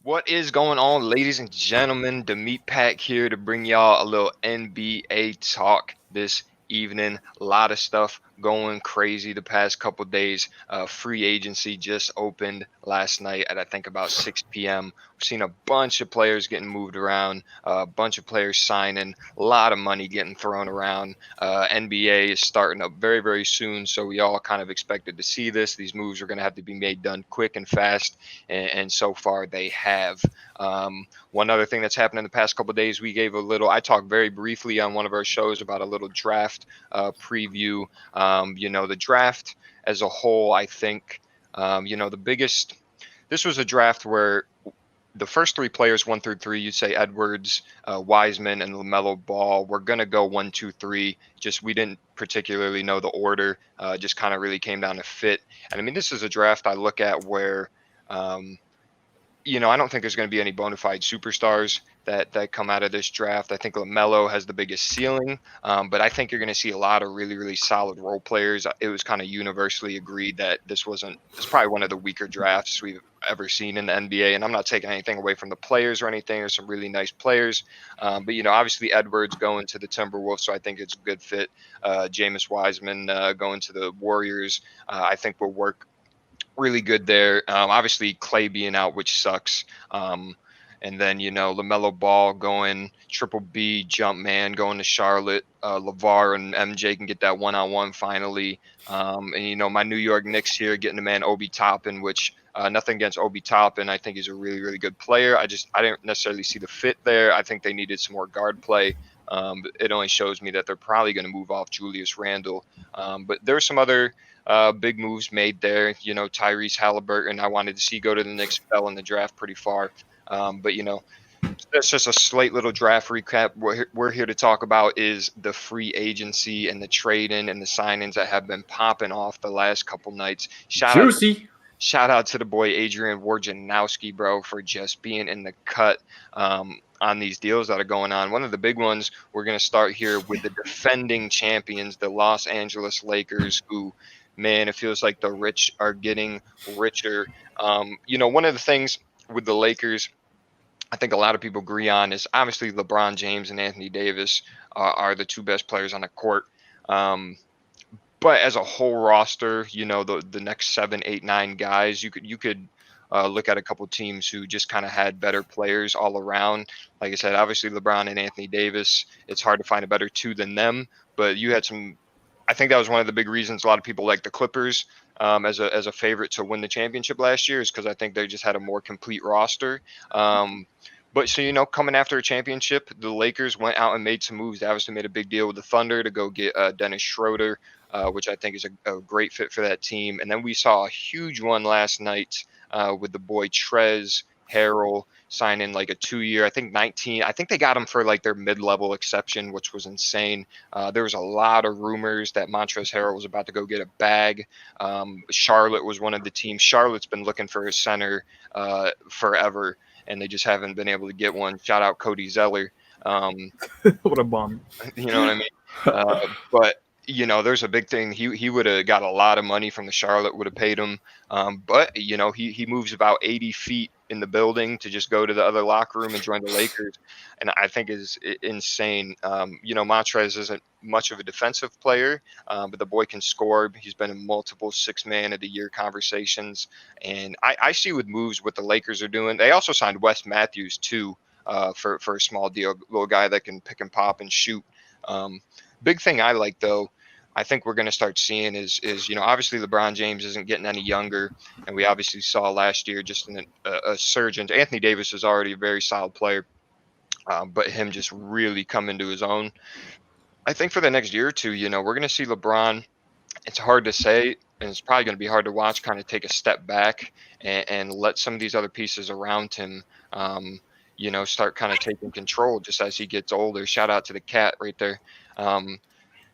What is going on, ladies and gentlemen? The Meat Pack here to bring y'all a little NBA talk this evening. A lot of stuff going crazy the past couple days. Free agency just opened last night at I think about 6 p.m. We've seen a bunch of players getting moved around, a bunch of players signing, a lot of money getting thrown around. NBA is starting up very, very soon, so we all kind of expected to see this. These moves are going to have to be made done quick and fast, and so far they have. One other thing that's happened in the past couple of days, I talked very briefly on one of our shows about a little draft preview. The draft as a whole, I think, this was a draft where the first three players, 1 through 3, you'd say Edwards, Wiseman, and LaMelo Ball, we're going to go 1, 2, 3. Just we didn't particularly know the order, just kind of really came down to fit. And I mean, this is a draft I look at where, I don't think there's going to be any bona fide superstars that come out of this draft. I think LaMelo has the biggest ceiling, but I think you're going to see a lot of really, really solid role players. It was kind of universally agreed that this probably one of the weaker drafts we've ever seen in the NBA. And I'm not taking anything away from the players or anything. There's some really nice players, but obviously Edwards going to the Timberwolves, so I think it's a good fit. Jameis Wiseman going to the Warriors, I think will work really good there. Obviously Clay being out, which sucks. And then, LaMelo Ball going triple B jump man, going to Charlotte. LeVar and MJ can get that one-on-one finally. And, my New York Knicks here getting the man Obi Toppin, which nothing against Obi Toppin. I think he's a really, really good player. I didn't necessarily see the fit there. I think they needed some more guard play. It only shows me that they're probably going to move off Julius Randle. But there's some other big moves made there. Tyrese Halliburton, I wanted to see go to the Knicks, fell in the draft pretty far. But that's just a slight little draft recap. What we're here to talk about is the free agency and the trading and the signings that have been popping off the last couple nights. Shout out to the boy Adrian Wojnarowski, bro, for just being in the cut on these deals that are going on. One of the big ones, we're going to start here with the defending champions, the Los Angeles Lakers, who, man, it feels like the rich are getting richer. One of the things with the Lakers, I think a lot of people agree on, is obviously LeBron James and Anthony Davis are the two best players on the court. But as a whole roster, the next 7, 8, 9 guys, you could look at a couple teams who just kind of had better players all around. Like I said, obviously LeBron and Anthony Davis, it's hard to find a better two than them. But you had I think that was one of the big reasons a lot of people like the Clippers as a favorite to win the championship last year, is because I think they just had a more complete roster. But so, coming after a championship, the Lakers went out and made some moves. They obviously made a big deal with the Thunder to go get Dennis Schroeder, which I think is a great fit for that team. And then we saw a huge one last night with the boy Trez Harrell signing like a 2-year, I think 19. I think they got him for like their mid-level exception, which was insane. There was a lot of rumors that Montrezl Harrell was about to go get a bag. Charlotte was one of the teams. Charlotte's been looking for a center forever, and they just haven't been able to get one. Shout out Cody Zeller. What a bum. You know what I mean? But there's a big thing. He would have got a lot of money from the Charlotte, would have paid him. But he moves about 80 feet in the building to just go to the other locker room and join the Lakers, and I think is insane. Montrez isn't much of a defensive player, but the boy can score. He's been in multiple 6 man of the year conversations, and I see with moves what the Lakers are doing. They also signed Wes Matthews too for a small deal, little guy that can pick and pop and shoot. Big thing I like though, I think we're going to start seeing is obviously LeBron James isn't getting any younger, and we obviously saw last year just a surge. And Anthony Davis is already a very solid player, but him just really come into his own. I think for the next year or two, we're going to see LeBron. It's hard to say, and it's probably going to be hard to watch, kind of take a step back and let some of these other pieces around him, start kind of taking control just as he gets older. Shout out to the cat right there.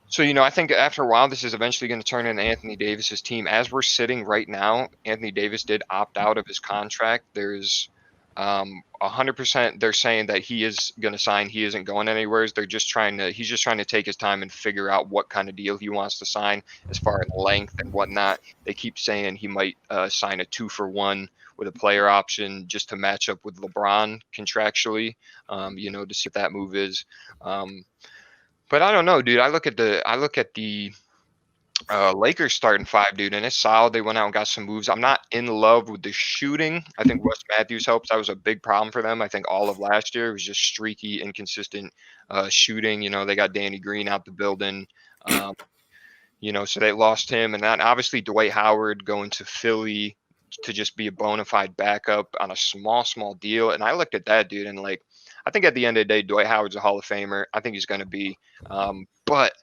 So, I think after a while, this is eventually going to turn into Anthony Davis's team. As we're sitting right now, Anthony Davis did opt out of his contract. There's 100% they're saying that he is going to sign. He isn't going anywhere. He's just trying to take his time and figure out what kind of deal he wants to sign as far as length and whatnot. They keep saying he might sign a 2-for-1 with a player option just to match up with LeBron contractually, to see what that move is. But I don't know, dude. I look at the Lakers starting five, dude, and it's solid. They went out and got some moves. I'm not in love with the shooting. I think Wes Matthews helps. That was a big problem for them. I think all of last year was just streaky, inconsistent shooting. They got Danny Green out the building. So they lost him, and then obviously Dwight Howard going to Philly to just be a bona fide backup on a small deal. And I looked at that, dude, and I think at the end of the day, Dwight Howard's a Hall of Famer. I think he's going to be, but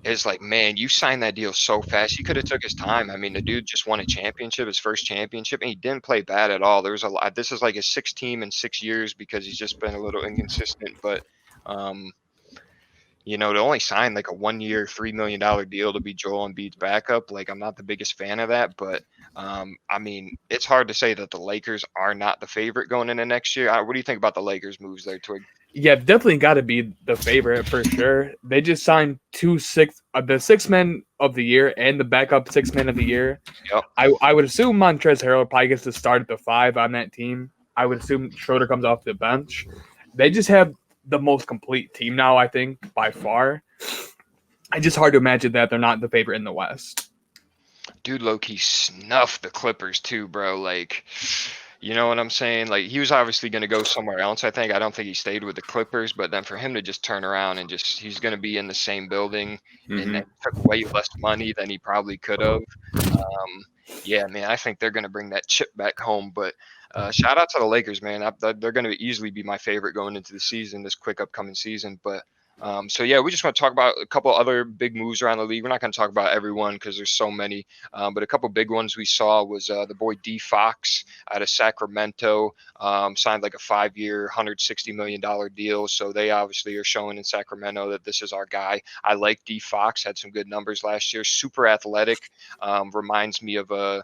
it's like, man, you signed that deal so fast. He could have took his time. I mean, the dude just won a championship, his first championship, and he didn't play bad at all. There was a lot. This is like his sixth team in 6 years because he's just been a little inconsistent. But, to only sign like a 1-year, $3 million deal to be Joel Embiid's backup, I'm not the biggest fan of that. But, I mean, it's hard to say that the Lakers are not the favorite going into next year. What do you think about the Lakers moves there, Twig? Yeah, definitely got to be the favorite for sure. They just signed the 6 men of the year and the backup 6 men of the year. Yep. I would assume Montrezl Harrell probably gets to start at the 5 on that team. I would assume Schroeder comes off the bench. They just have the most complete team now, I think, by far. It's just hard to imagine that they're not the favorite in the West. Dude, low-key snuffed the Clippers too, bro. You know what I'm saying? He was obviously going to go somewhere else, I think. I don't think he stayed with the Clippers, but then for him to just turn around and he's going to be in the same building and took way less money than he probably could have. Yeah, man, I think they're going to bring that chip back home. But shout out to the Lakers, man. They're going to easily be my favorite going into the season, this quick upcoming season. But yeah, we just want to talk about a couple other big moves around the league. We're not going to talk about everyone because there's so many, but a couple big ones we saw was the boy D Fox out of Sacramento signed like a 5-year, $160 million deal. So they obviously are showing in Sacramento that this is our guy. I like D Fox, had some good numbers last year. Super athletic, reminds me of a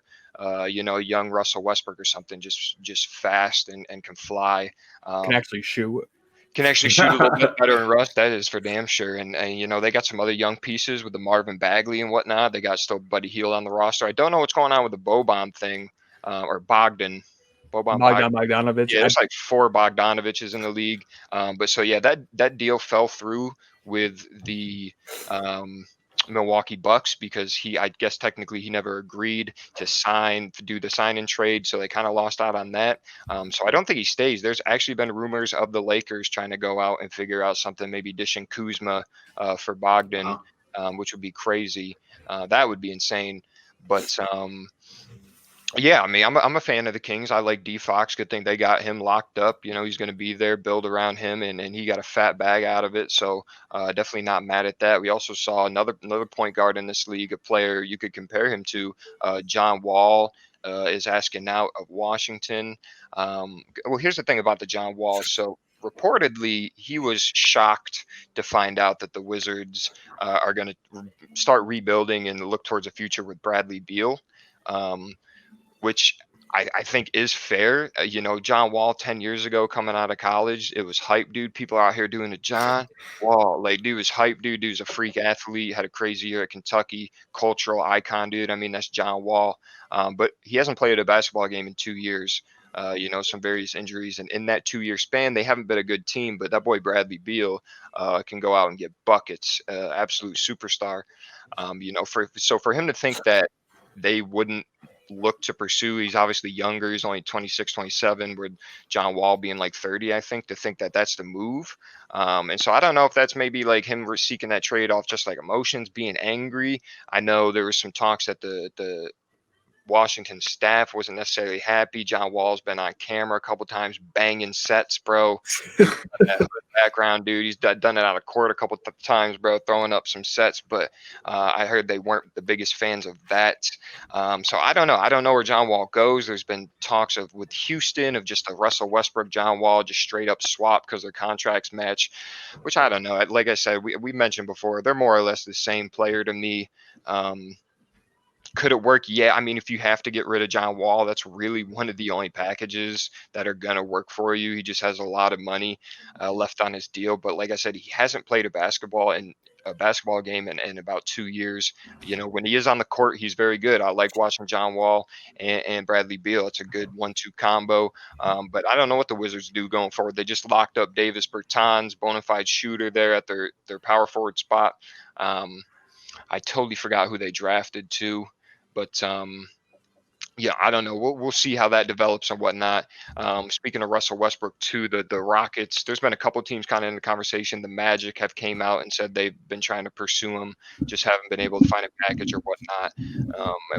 young Russell Westbrook or something, just fast and can fly. Can actually shoot. Can actually shoot a little bit better than Russ. That is for damn sure. And they got some other young pieces with the Marvin Bagley and whatnot. They got still Buddy Hield on the roster. I don't know what's going on with the Boban thing or Bogdan. Bogdanovic. Yeah, there's like 4 Bogdanoviches in the league. But so, yeah, that deal fell through with the Milwaukee Bucks because I guess technically he never agreed to do the sign-in trade, so they kind of lost out on that. So I don't think he stays. There's actually been rumors of the Lakers trying to go out and figure out something, maybe dishing Kuzma for Bogdan, which would be crazy. That would be insane. But yeah, I mean, I'm a fan of the Kings. I like D Fox. Good thing they got him locked up. He's going to be there, build around him, and he got a fat bag out of it. So definitely not mad at that. We also saw another point guard in this league, a player you could compare him to. John Wall is asking out of Washington. Well, here's the thing about the John Wall. So reportedly, he was shocked to find out that the Wizards are going to start rebuilding and look towards a future with Bradley Beal. Which I think is fair. John Wall 10 years ago coming out of college, it was hype, dude. People out here doing the John Wall. Dude was hype, dude. Dude's a freak athlete, had a crazy year at Kentucky, cultural icon, dude. I mean, that's John Wall. But he hasn't played a basketball game in 2 years. Some various injuries. And in that 2-year span, they haven't been a good team. But that boy Bradley Beal can go out and get buckets, absolute superstar. For him to think that they wouldn't look to pursue. He's obviously younger. He's only 26, 27, with John Wall being like 30, I think, to think that that's the move. And so I don't know if that's maybe like him seeking that trade off just like emotions, being angry. I know there was some talks that the Washington staff wasn't necessarily happy. John Wall's been on camera a couple times banging sets, bro. That background, dude. He's done it out of court a couple times, bro, throwing up some sets. But I heard they weren't the biggest fans of that. So I don't know. I don't know where John Wall goes. There's been talks with Houston of just a Russell Westbrook, John Wall, just straight up swap because their contracts match, which I don't know. Like I said, we mentioned before, they're more or less the same player to me. Could it work? Yeah. I mean, if you have to get rid of John Wall, that's really one of the only packages that are going to work for you. He just has a lot of money left on his deal. But like I said, he hasn't played a basketball game in about 2 years. When he is on the court, he's very good. I like watching John Wall and Bradley Beal. It's a good 1-2 combo. But I don't know what the Wizards do going forward. They just locked up Davis Bertans, bona fide shooter there at their power forward spot. I totally forgot who they drafted too. But yeah, I don't know. We'll see how that develops and whatnot. Speaking of Russell Westbrook too, the Rockets. There's been a couple teams kind of in the conversation. The Magic have came out and said they've been trying to pursue him, just haven't been able to find a package or whatnot.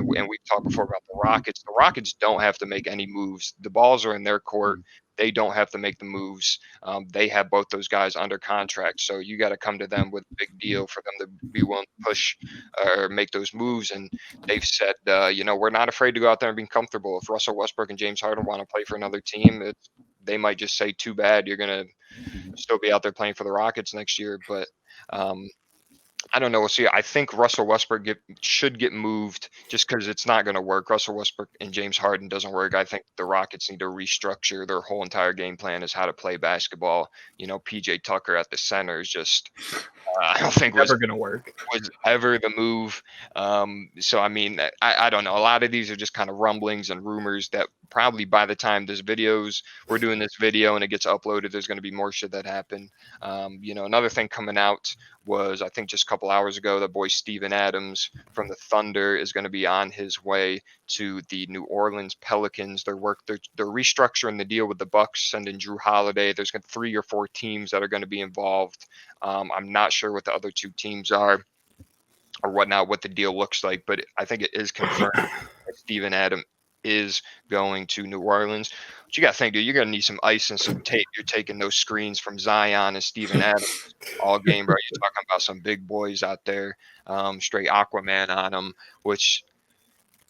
And we've talked before about the Rockets. The Rockets don't have to make any moves. The balls are in their court. They don't have to make the moves. They have both those guys under contract, so you got to come to them with a big deal for them to be willing to push or make those moves. And they've said, we're not afraid to go out there and be comfortable. If Russell Westbrook and James Harden want to play for another team, they might just say, too bad, you're going to still be out there playing for the Rockets next year. But I don't know. We'll see. I think Russell Westbrook should get moved just because it's not going to work. Russell Westbrook and James Harden doesn't work. I think the Rockets need to restructure their whole entire game plan as how to play basketball. PJ Tucker at the center is just I don't think never going to work. Was ever the move. So I mean, I don't know. A lot of these are just kind of rumblings and rumors that probably by the time we're doing this video and it gets uploaded, there's going to be more shit that happen. Another thing coming out was, I think just a couple hours ago, the boy Steven Adams from the Thunder is going to be on his way to the New Orleans Pelicans. They're restructuring the deal with the Bucks, sending Drew Holiday. There's going to be 3 or 4 teams that are going to be involved. I'm not sure what the other 2 teams are or whatnot, what the deal looks like, but I think it is confirmed that Steven Adams is going to New Orleans. But you got to think, dude, you're going to need some ice and some tape. You're taking those screens from Zion and Steven Adams all game, bro. You're talking about some big boys out there, straight Aquaman on them, which,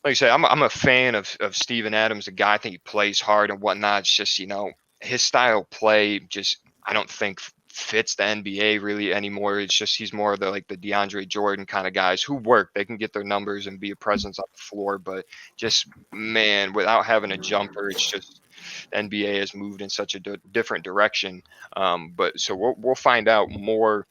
like I said, I'm a fan of Steven Adams, the guy. I think he plays hard and whatnot. It's just, his style of play just, I don't think fits the NBA really anymore. It's just he's more of the DeAndre Jordan kind of guys who work. They can get their numbers and be a presence on the floor, but just, man, without having a jumper, it's just NBA has moved in such a different direction. But so we'll find out more.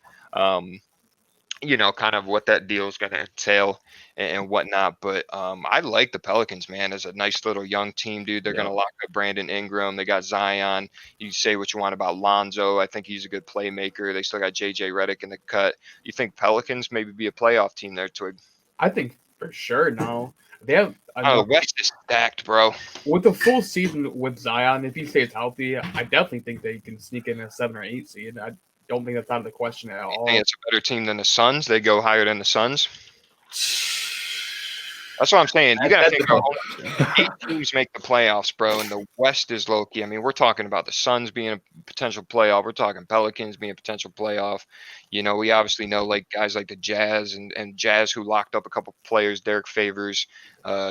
Kind of what that deal is going to entail and whatnot. But I like the Pelicans, man, as a nice little young team, dude. They're going to lock up Brandon Ingram. They got Zion. You say what you want about Lonzo. I think he's a good playmaker. They still got JJ Redick in the cut. You think Pelicans maybe be a playoff team there, Twig? I think for sure. No, they have. The West is stacked, bro. With the full season with Zion, if he stays healthy, I definitely think they can sneak in a 7 or 8 seed. I don't think that's out of the question at all. I think it's a better team than the Suns. They go higher than the Suns. That's what I'm saying. You got to think about 8 teams make the playoffs, bro, and the West is low-key. I mean, we're talking about the Suns being a potential playoff. We're talking Pelicans being a potential playoff. We obviously know guys like the Jazz and Jazz who locked up a couple players, Derek Favors,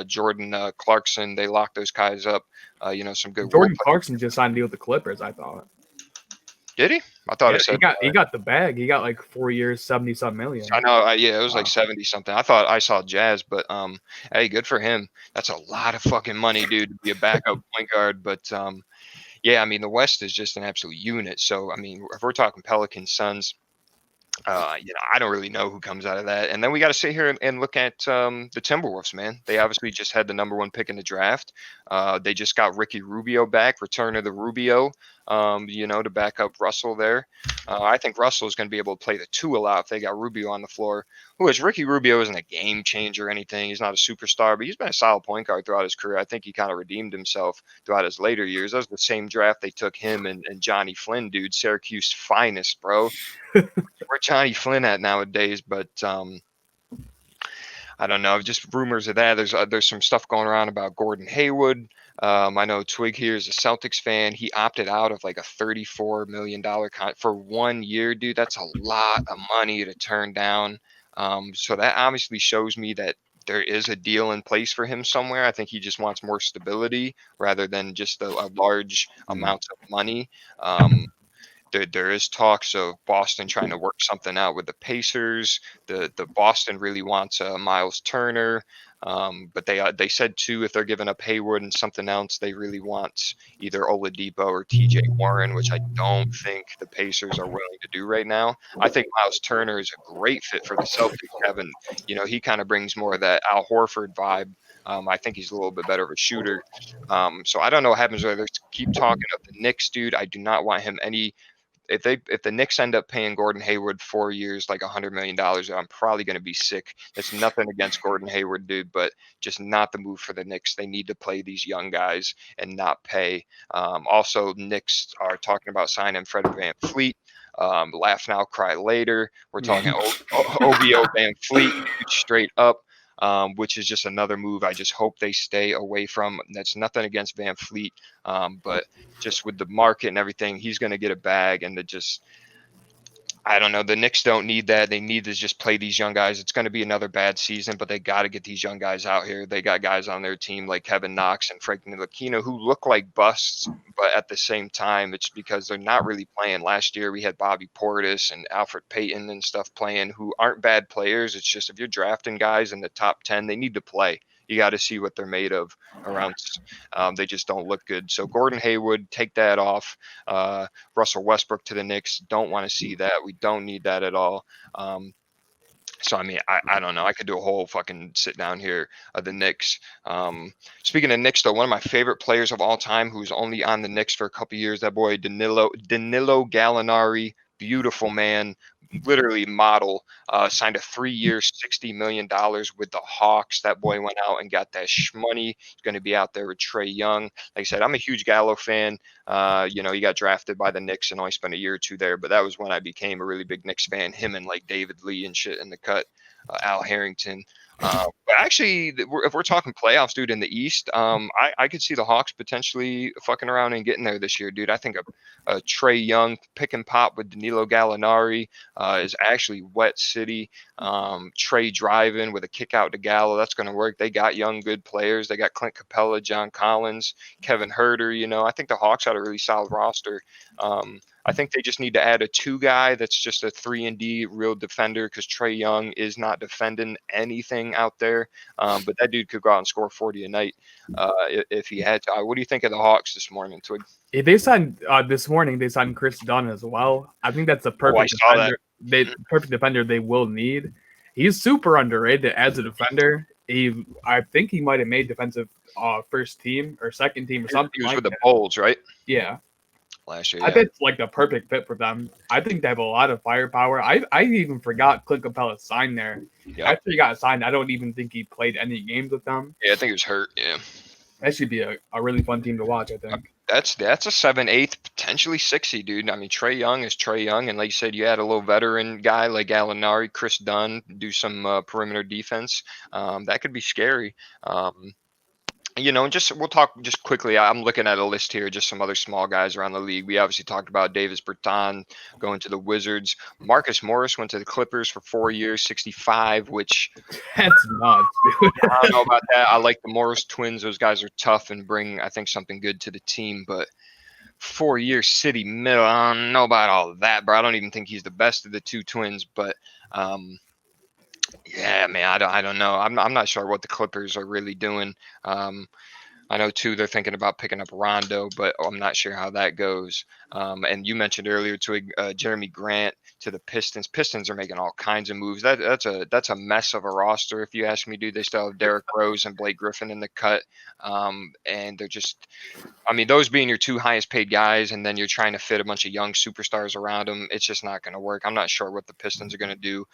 Jordan Clarkson. They locked those guys up. Some good. Jordan Clarkson just signed a deal with the Clippers, I thought. Did he? I thought it said he got the bag. He got 4 years, 70-some million. I know. It was 70 something. I thought I saw Jazz, but hey, good for him. That's a lot of fucking money, dude, to be a backup point guard. But yeah, I mean, the West is just an absolute unit. So I mean, if we're talking Pelicans, Suns, I don't really know who comes out of that. And then we got to sit here and look at the Timberwolves, man. They obviously just had the number 1 pick in the draft. They just got Ricky Rubio back, return of the Rubio, to back up Russell there. I think Russell is going to be able to play the 2 a lot if they got Rubio on the floor. Ricky Rubio isn't a game changer or anything. He's not a superstar, but he's been a solid point guard throughout his career. I think he kind of redeemed himself throughout his later years. That was the same draft they took him and Johnny Flynn, dude, Syracuse finest, bro. Where Johnny Flynn at nowadays, but I don't know. Just rumors of that. There's some stuff going around about Gordon Heyward. I know Twig here is a Celtics fan. He opted out of a $34 million for 1 year, dude. That's a lot of money to turn down. So that obviously shows me that there is a deal in place for him somewhere. I think he just wants more stability rather than just a large amount of money. There is talks of Boston trying to work something out with the Pacers. The Boston really wants Miles Turner. But they said too, if they're giving up Heyward and something else, they really want either Oladipo or TJ Warren, which I don't think the Pacers are willing to do right now. I think Miles Turner is a great fit for the Celtics. Kevin, he kind of brings more of that Al Horford vibe. I think he's a little bit better of a shooter. So I don't know what happens whether they keep talking of the Knicks, dude. I do not want him any. If the Knicks end up paying Gordon Hayward 4 years like $100 million, I'm probably going to be sick. That's nothing against Gordon Hayward, dude, but just not the move for the Knicks. They need to play these young guys and not pay. Also, Knicks are talking about signing Fred Van Fleet. Laugh now, cry later. We're talking OVO Van Fleet straight up. Which is just another move I just hope they stay away from. That's nothing against Van Fleet, but just with the market and everything, he's going to get a bag. And I don't know. The Knicks don't need that. They need to just play these young guys. It's going to be another bad season, but they got to get these young guys out here. They got guys on their team like Kevin Knox and Frank Ntilikina who look like busts, but at the same time, it's because they're not really playing. Last year, we had Bobby Portis and Alfred Payton and stuff playing who aren't bad players. It's just if you're drafting guys in the top 10, they need to play. You got to see what they're made of around. They just don't look good. So Gordon Hayward, take that off. Russell Westbrook to the Knicks. Don't want to see that. We don't need that at all. So, I mean, I don't know. I could do a whole fucking sit down here of the Knicks. Speaking of Knicks, though, one of my favorite players of all time who's only on the Knicks for a couple years, that boy Danilo Gallinari, beautiful man, literally model, signed a 3-year, $60 million with the Hawks. That boy went out and got that shmoney. He's going to be out there with Trae Young. Like I said, I'm a huge Gallo fan. He got drafted by the Knicks and only spent a year or two there, but that was when I became a really big Knicks fan. Him and like David Lee and shit in the cut, Al Harrington. But actually, if we're talking playoffs, dude, in the East, I could see the Hawks potentially fucking around and getting there this year, dude. I think a Trae Young pick and pop with Danilo Gallinari is actually wet city. Trae driving with a kick out to Gallo, that's going to work. They got young, good players. They got Clint Capella, John Collins, Kevin Herter. I think the Hawks had a really solid roster. I think they just need to add a 2 guy that's just a 3-and-D real defender because Trae Young is not defending anything out there. But that dude could go out and score 40 a night if he had to. What do you think of the Hawks this morning, Twig? They signed this morning. They signed Chris Dunn as well. I think that's the perfect defender. Perfect defender they will need. He's super underrated as a defender. I think he might have made defensive first team or second team or something. He was with the Bulls, right? Yeah. Last year, I think it's like the perfect fit for them. I think they have a lot of firepower. I even forgot Clint Capella signed there. Yep. After he got signed, I don't even think he played any games with them. Yeah, I think he was hurt. Yeah, that should be a really fun team to watch. I think that's a 7-8, potentially 6-y, dude. I mean, Trae Young is Trae Young, and like you said, you had a little veteran guy like Gallinari, Chris Dunn, do some perimeter defense. That could be scary. We'll talk just quickly. I'm looking at a list here, just some other small guys around the league. We obviously talked about Davis Bertans going to the Wizards. Marcus Morris went to the Clippers for 4 years, 65, which that's nuts, dude. I don't know about that. I like the Morris twins. Those guys are tough and bring, I think, something good to the team. But 4 years, city middle, I don't know about all of that, bro. I don't even think he's the best of the 2 twins, but yeah, man, I don't know. I'm not sure what the Clippers are really doing. I know too they're thinking about picking up Rondo, but I'm not sure how that goes. And you mentioned earlier to Jeremy Grant to the Pistons. Pistons are making all kinds of moves. That's a mess of a roster, if you ask me, dude. They still have Derrick Rose and Blake Griffin in the cut, and they're just, I mean, those being your 2 highest paid guys, and then you're trying to fit a bunch of young superstars around them. It's just not going to work. I'm not sure what the Pistons are going to do.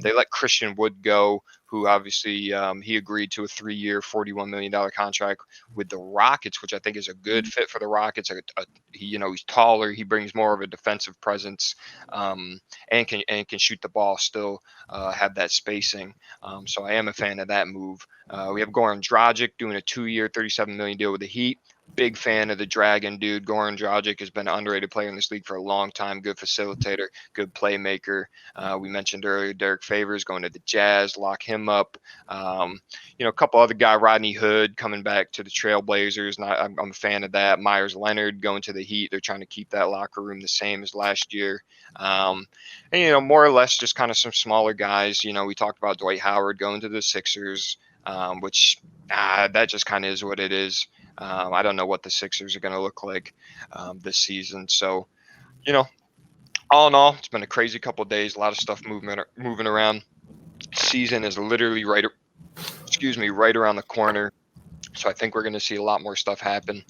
They let Christian Wood go, who obviously he agreed to a 3-year, $41 million contract with the Rockets, which I think is a good fit for the Rockets. He's taller. He brings more of a defensive presence, and can shoot the ball still, have that spacing. So I am a fan of that move. We have Goran Dragic doing a 2-year, $37 million deal with the Heat. Big fan of the Dragon, dude. Goran Dragic has been an underrated player in this league for a long time. Good facilitator, good playmaker. We mentioned earlier Derek Favors going to the Jazz, lock him up. A couple other guys, Rodney Hood coming back to the Trailblazers, and I'm a fan of that. Myers Leonard going to the Heat. They're trying to keep that locker room the same as last year. And more or less just kind of some smaller guys. We talked about Dwight Howard going to the Sixers. which that just kind of is what it is. I don't know what the Sixers are going to look like this season. So, all in all, it's been a crazy couple of days. A lot of stuff moving around. Season is literally right around the corner. So I think we're going to see a lot more stuff happen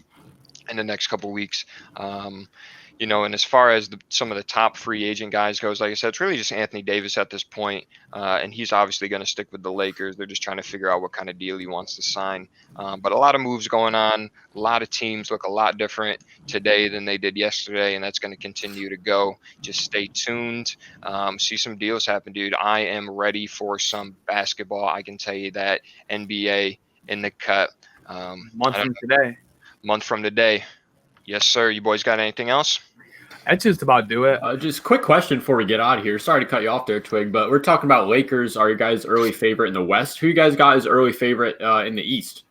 in the next couple of weeks. And as far as some of the top free agent guys goes, like I said, it's really just Anthony Davis at this point, and he's obviously going to stick with the Lakers. They're just trying to figure out what kind of deal he wants to sign. But a lot of moves going on. A lot of teams look a lot different today than they did yesterday, and that's going to continue to go. Just stay tuned. See some deals happen, dude. I am ready for some basketball. I can tell you that. NBA in the cut. Month from today. Yes, sir. You boys got anything else? That's just about do it. Just quick question before we get out of here. Sorry to cut you off there, Twig, but we're talking about Lakers. Are you guys early favorite in the West? Who you guys got as early favorite in the East?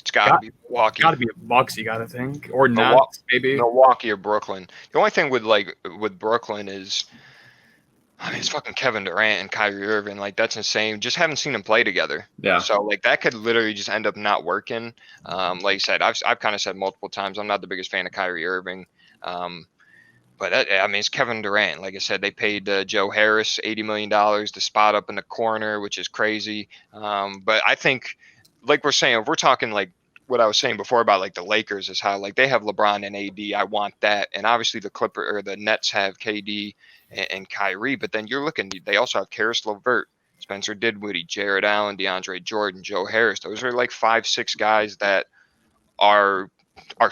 It's got to be Milwaukee. Got to be Bucks, you got to think, or Nets, maybe Milwaukee or Brooklyn. The only thing with Brooklyn is, it's fucking Kevin Durant and Kyrie Irving. Like, that's insane. Just haven't seen them play together. Yeah. So like that could literally just end up not working. Like you said, I've kind of said multiple times, I'm not the biggest fan of Kyrie Irving. But it's Kevin Durant. Like I said, they paid Joe Harris $80 million to spot up in the corner, which is crazy. But I think, like we're saying, if we're talking like what I was saying before about like the Lakers is how like they have LeBron and AD. I want that. And obviously the Nets have KD and Kyrie. But then you're looking, they also have Karis LeVert, Spencer Dinwiddie, Jared Allen, DeAndre Jordan, Joe Harris. Those are like 5-6 guys that are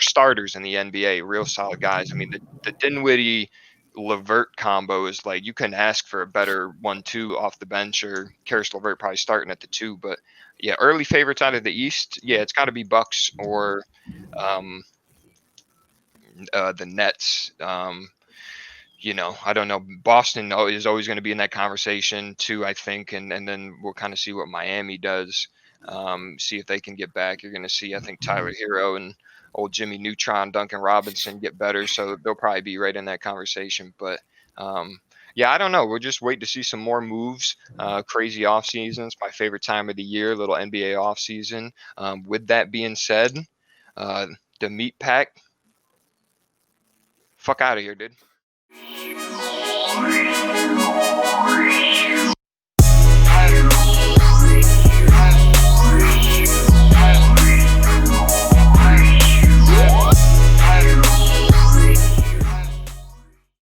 starters in the NBA, real solid guys. I mean, the Dinwiddie LeVert combo is like, you couldn't ask for a better 1-2 off the bench, or Karis LeVert probably starting at the 2. But yeah, early favorites out of the East, yeah, it's got to be Bucks or the Nets. I don't know. Boston is always going to be in that conversation too, I think, and then we'll kind of see what Miami does. See if they can get back. You're going to see, I think, Tyler Hero and old Jimmy Neutron, Duncan Robinson get better, so they'll probably be right in that conversation. But yeah, I don't know. We'll just wait to see some more moves. Crazy off seasons, my favorite time of the year, little NBA off season. With that being said, the meat pack, fuck out of here, dude.